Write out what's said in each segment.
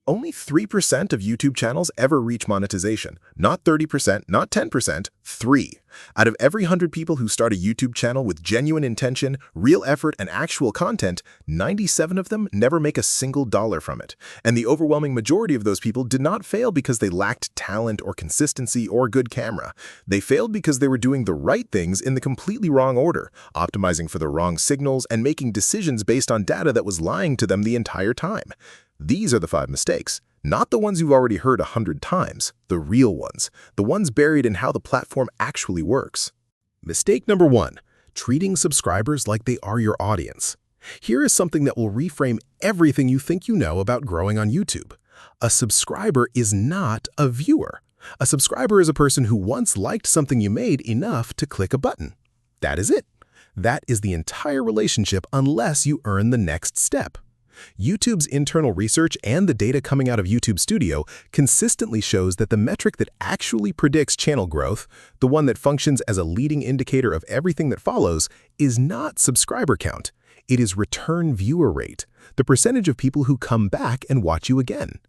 Only 3% of YouTube channels ever reach monetization. Not 30%, not 10%, 3. Out of every 100 people who start a YouTube channel with genuine intention, real effort, and actual content, 97 of them never make a single dollar from it. And the overwhelming majority of those people did not fail because they lacked talent or consistency or good camera. They failed because they were doing the right things in the completely wrong order, optimizing for the wrong signals, and making decisions based on data that was lying to them the entire time. These are the 5 mistakes, not the ones you've already heard 100 times, the real ones, the ones buried in how the platform actually works. Mistake number 1, treating subscribers like they are your audience. Here is something that will reframe everything you think you know about growing on YouTube. A subscriber is not a viewer. A subscriber is a person who once liked something you made enough to click a button. That is it. That is the entire relationship unless you earn the next step. YouTube's internal research and the data coming out of YouTube Studio consistently shows that the metric that actually predicts channel growth, the one that functions as a leading indicator of everything that follows, is not subscriber count. It is return viewer rate, the percentage of people who come back and watch you again.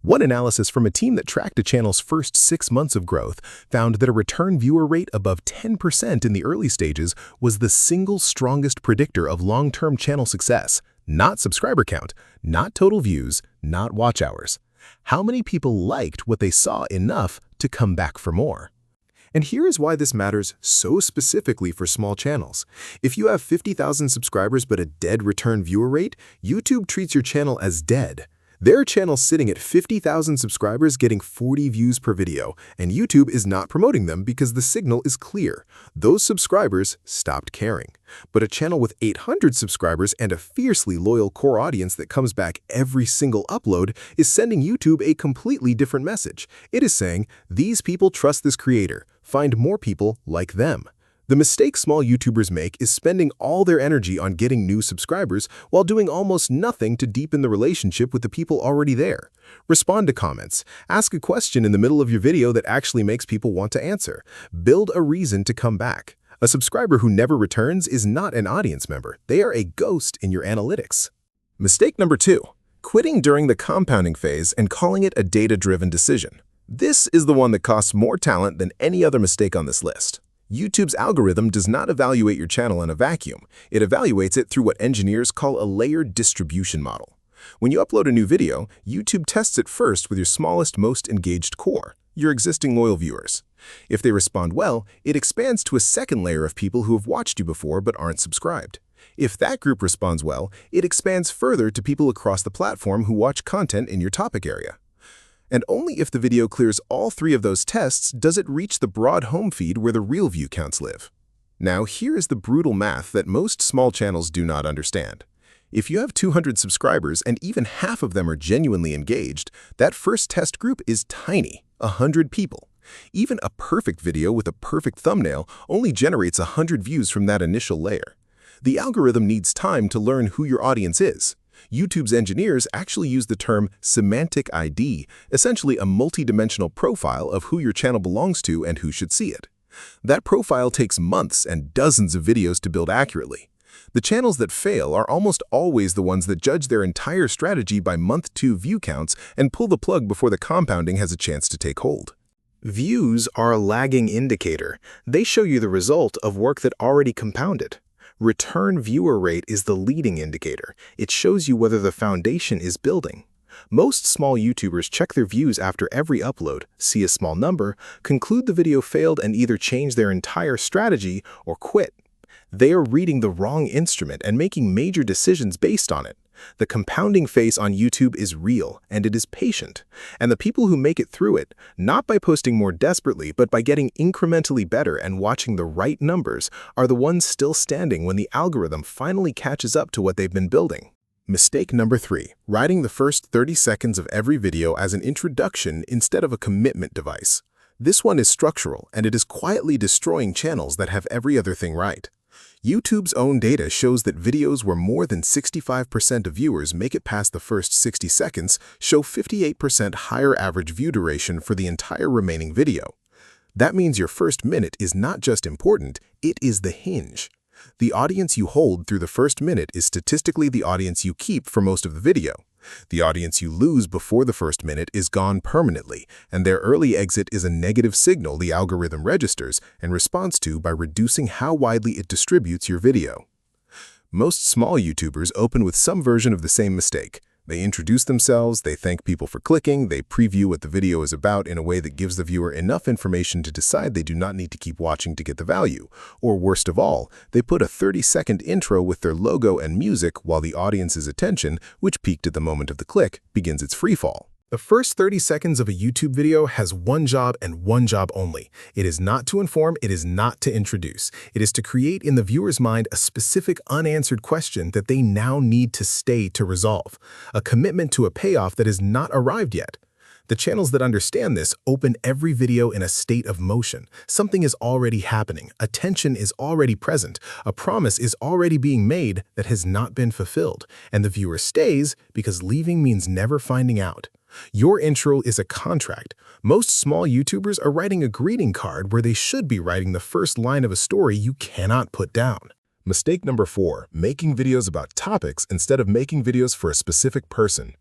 One analysis from a team that tracked a channel's first 6 months of growth found that a return viewer rate above 10% in the early stages was the single strongest predictor of long-term channel success. Not subscriber count, not total views, not watch hours. How many people liked what they saw enough to come back for more? And here is why this matters so specifically for small channels. If you have 50,000 subscribers but a dead return viewer rate, YouTube treats your channel as dead. There are channels sitting at 50,000 subscribers getting 40 views per video, and YouTube is not promoting them because the signal is clear. Those subscribers stopped caring. But a channel with 800 subscribers and a fiercely loyal core audience that comes back every single upload is sending YouTube a completely different message. It is saying, these people trust this creator. Find more people like them. The mistake small YouTubers make is spending all their energy on getting new subscribers while doing almost nothing to deepen the relationship with the people already there. Respond to comments. Ask a question in the middle of your video that actually makes people want to answer. Build a reason to come back. A subscriber who never returns is not an audience member. They are a ghost in your analytics. Mistake number 2, quitting during the compounding phase and calling it a data-driven decision. This is the one that costs more talent than any other mistake on this list. YouTube's algorithm does not evaluate your channel in a vacuum. It evaluates it through what engineers call a layered distribution model. When you upload a new video, YouTube tests it first with your smallest, most engaged core, your existing loyal viewers. If they respond well, it expands to a second layer of people who have watched you before but aren't subscribed. If that group responds well, it expands further to people across the platform who watch content in your topic area. And only if the video clears all 3 of those tests does it reach the broad home feed where the real view counts live. Now, here is the brutal math that most small channels do not understand. If you have 200 subscribers and even half of them are genuinely engaged, that first test group is tiny, 100 people. Even a perfect video with a perfect thumbnail only generates 100 views from that initial layer. The algorithm needs time to learn who your audience is. YouTube's engineers actually use the term semantic ID, essentially a multidimensional profile of who your channel belongs to and who should see it. That profile takes months and dozens of videos to build accurately. The channels that fail are almost always the ones that judge their entire strategy by month 2 view counts and pull the plug before the compounding has a chance to take hold. Views are a lagging indicator. They show you the result of work that already compounded. Return viewer rate is the leading indicator. It shows you whether the foundation is building. Most small YouTubers check their views after every upload, see a small number, conclude the video failed and either change their entire strategy or quit. They are reading the wrong instrument and making major decisions based on it. The compounding phase on YouTube is real, and it is patient. And the people who make it through it, not by posting more desperately, but by getting incrementally better and watching the right numbers, are the ones still standing when the algorithm finally catches up to what they've been building. Mistake number 3, writing the first 30 seconds of every video as an introduction instead of a commitment device. This one is structural, and it is quietly destroying channels that have every other thing right. YouTube's own data shows that videos where more than 65% of viewers make it past the first 60 seconds show 58% higher average view duration for the entire remaining video. That means your first minute is not just important, it is the hinge. The audience you hold through the first minute is statistically the audience you keep for most of the video. The audience you lose before the first minute is gone permanently, and their early exit is a negative signal the algorithm registers and responds to by reducing how widely it distributes your video. Most small YouTubers open with some version of the same mistake. They introduce themselves, they thank people for clicking, they preview what the video is about in a way that gives the viewer enough information to decide they do not need to keep watching to get the value. Or worst of all, they put a 30-second intro with their logo and music while the audience's attention, which peaked at the moment of the click, begins its freefall. The first 30 seconds of a YouTube video has one job and one job only. It is not to inform, it is not to introduce. It is to create in the viewer's mind a specific unanswered question that they now need to stay to resolve, a commitment to a payoff that has not arrived yet. The channels that understand this open every video in a state of motion. Something is already happening, attention is already present, a promise is already being made that has not been fulfilled, and the viewer stays because leaving means never finding out. Your intro is a contract. Most small YouTubers are writing a greeting card where they should be writing the first line of a story you cannot put down. Mistake number 4, making videos about topics instead of making videos for a specific person.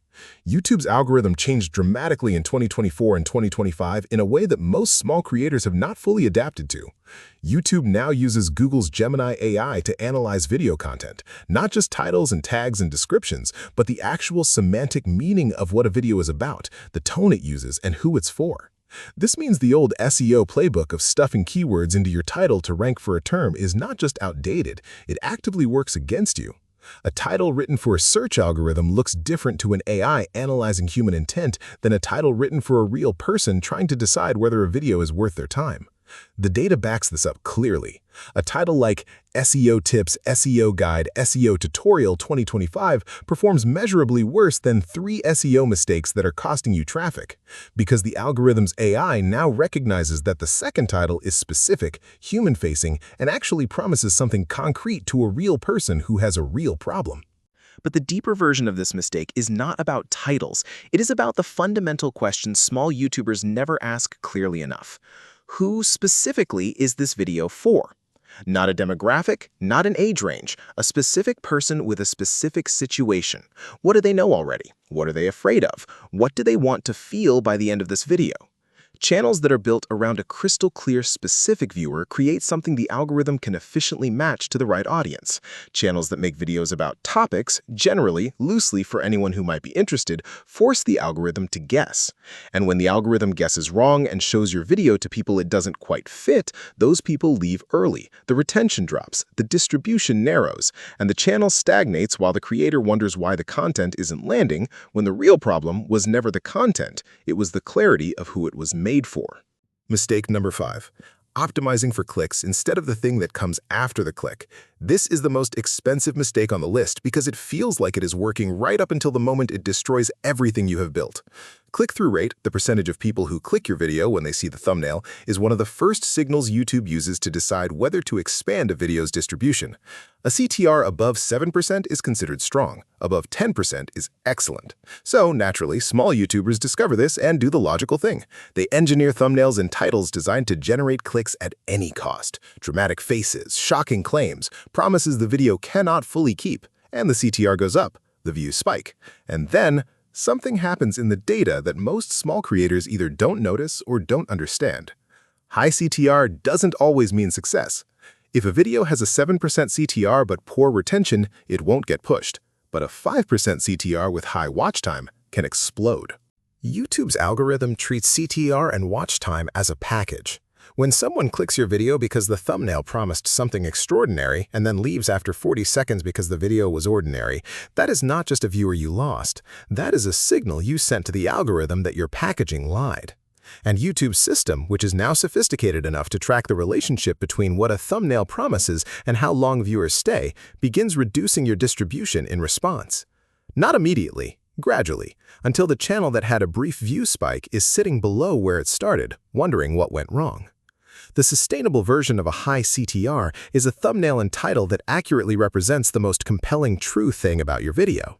YouTube's algorithm changed dramatically in 2024 and 2025 in a way that most small creators have not fully adapted to. YouTube now uses Google's Gemini AI to analyze video content, not just titles and tags and descriptions, but the actual semantic meaning of what a video is about, the tone it uses, and who it's for. This means the old SEO playbook of stuffing keywords into your title to rank for a term is not just outdated, it actively works against you. A title written for a search algorithm looks different to an AI analyzing human intent than a title written for a real person trying to decide whether a video is worth their time. The data backs this up clearly. A title like SEO Tips, SEO Guide, SEO Tutorial 2025 performs measurably worse than 3 SEO mistakes that are costing you traffic, because the algorithm's AI now recognizes that the second title is specific, human-facing, and actually promises something concrete to a real person who has a real problem. But the deeper version of this mistake is not about titles. It is about the fundamental questions small YouTubers never ask clearly enough. Who specifically is this video for? Not a demographic, not an age range, a specific person with a specific situation. What do they know already? What are they afraid of? What do they want to feel by the end of this video? Channels that are built around a crystal clear specific viewer create something the algorithm can efficiently match to the right audience. Channels that make videos about topics, generally, loosely for anyone who might be interested, force the algorithm to guess. And when the algorithm guesses wrong and shows your video to people it doesn't quite fit, those people leave early, the retention drops, the distribution narrows, and the channel stagnates while the creator wonders why the content isn't landing, when the real problem was never the content, it was the clarity of who it was made for. Mistake number 5. Optimizing for clicks instead of the thing that comes after the click. This is the most expensive mistake on the list because it feels like it is working right up until the moment it destroys everything you have built. Click-through rate, the percentage of people who click your video when they see the thumbnail, is one of the first signals YouTube uses to decide whether to expand a video's distribution. A CTR above 7% is considered strong. Above 10% is excellent. So, naturally, small YouTubers discover this and do the logical thing. They engineer thumbnails and titles designed to generate clicks at any cost. Dramatic faces, shocking claims, promises the video cannot fully keep, and the CTR goes up, the views spike. And then, something happens in the data that most small creators either don't notice or don't understand. High CTR doesn't always mean success. If a video has a 7% CTR but poor retention, it won't get pushed. But a 5% CTR with high watch time can explode. YouTube's algorithm treats CTR and watch time as a package. When someone clicks your video because the thumbnail promised something extraordinary and then leaves after 40 seconds because the video was ordinary, that is not just a viewer you lost. That is a signal you sent to the algorithm that your packaging lied. And YouTube's system, which is now sophisticated enough to track the relationship between what a thumbnail promises and how long viewers stay, begins reducing your distribution in response. Not immediately, gradually, until the channel that had a brief view spike is sitting below where it started, wondering what went wrong. The sustainable version of a high CTR is a thumbnail and title that accurately represents the most compelling true thing about your video.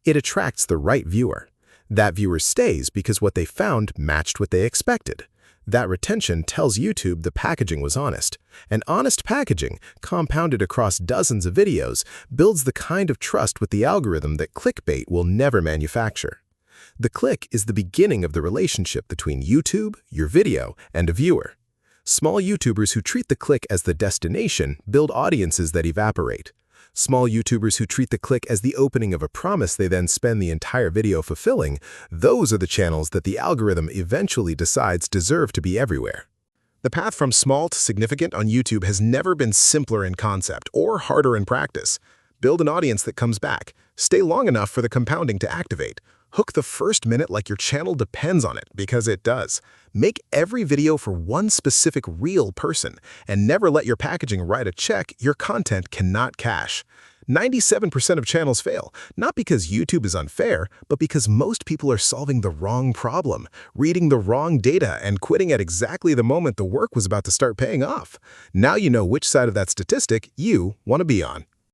It attracts the right viewer. That viewer stays because what they found matched what they expected. That retention tells YouTube the packaging was honest. And honest packaging, compounded across dozens of videos, builds the kind of trust with the algorithm that clickbait will never manufacture. The click is the beginning of the relationship between YouTube, your video, and a viewer. Small YouTubers who treat the click as the destination build audiences that evaporate. Small YouTubers who treat the click as the opening of a promise they then spend the entire video fulfilling, those are the channels that the algorithm eventually decides deserve to be everywhere. The path from small to significant on YouTube has never been simpler in concept or harder in practice. Build an audience that comes back. Stay long enough for the compounding to activate. Hook the first minute like your channel depends on it, because it does. Make every video for one specific real person, and never let your packaging write a check your content cannot cash. 97% of channels fail, not because YouTube is unfair, but because most people are solving the wrong problem, reading the wrong data, and quitting at exactly the moment the work was about to start paying off. Now you know which side of that statistic you want to be on.